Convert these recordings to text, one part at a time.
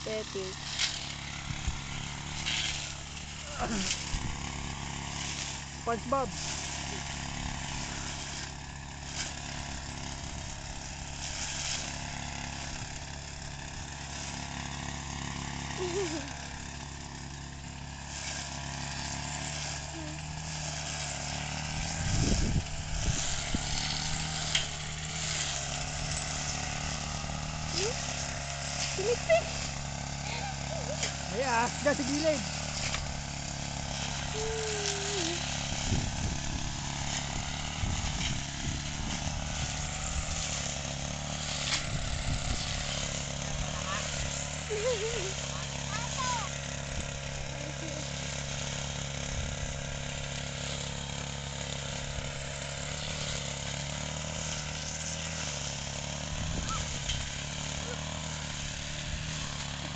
Tetis. SpongeBob. Sinikpik! Ay, asga sa gilid.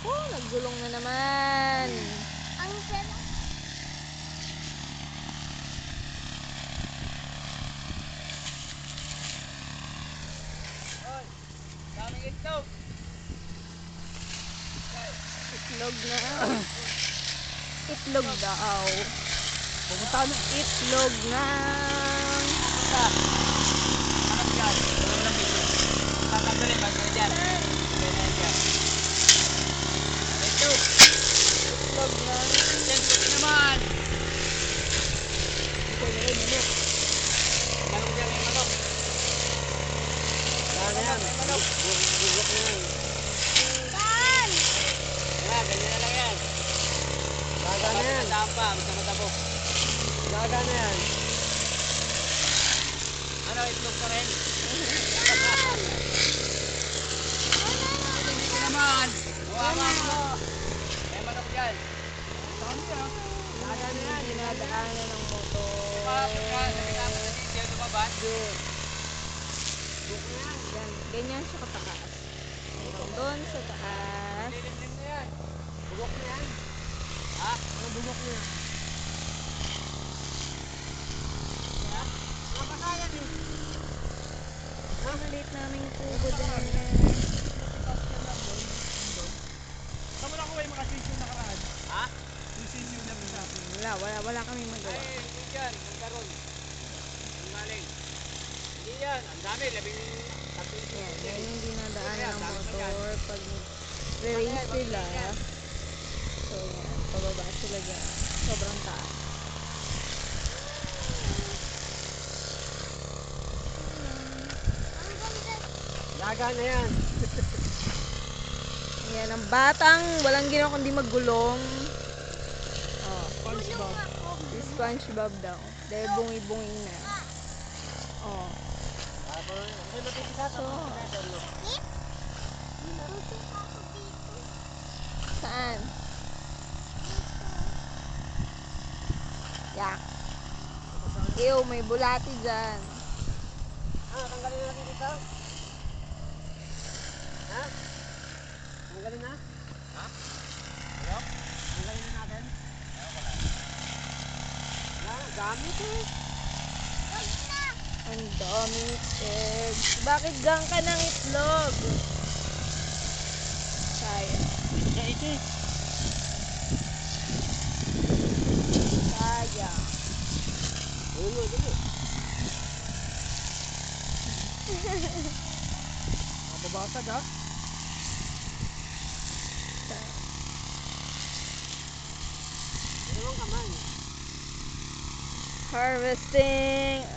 Oh, naggulong na naman. Ang sarap. Oy, daming itlog. Itlog na. Itlog daw. Pumunta na. Itlog na. Hanap yan. Walang lamig. Tatanggalin ba ka dyan? Kaya na yan dyan. Itlog. Itlog na. Yan, puti naman. Manok dyan, may manok. Wala na yan. May manok. Bugok na yan. Saan? Wala, ganyan na lang yan. Laga na yan. Dampa, magkamatabo. Laga na yan. Ano, itlog pa rin? Hindi naman. Huwama mo. May manok dyan. Dami yan. Laga na yan. Dinadaanan ng motor. Sabi nga mo sa diesel, lumabas. Yun. Bugok na yan. Yan. Ganyan siya kataas. Doon sa taas. Lilim-lim na yan. Bugok na yan. Ha? Ano bugok na yan? Ha? Napasayan eh. Maliit namin yung tubo din. Saan mo na ako yung makasisyon na karaan? Ha? Sisyon na sa akin. Wala kami magawa. Ay, hindi yan. Magkaroon. Ang maling. Hindi yan. Ang dami. Labing tatlong Yan, sisyon. yan yung dinadaanan ng motor pag re-race sila. So yan, pababa sila dyan. Sobrang taas. Laga na yan. Yan, ang batang walang ginawa kundi maggulong. Oh, SpongeBob. si SpongeBob daw. Dahil bungi-bungi na. Oh, so, saan? Yak. Ew, may bulati dyan. Tanggalin na natin dito. Ha? Tanggalin na? Ha? Ano? Tanggalin na natin? Dami ito eh. Ang daming eggs. Bakit gang ka ng itlog? Sayang. Yeah, ito eh. Sayang. Dali. Mababasag ha? Dalawang kamay. Harvesting.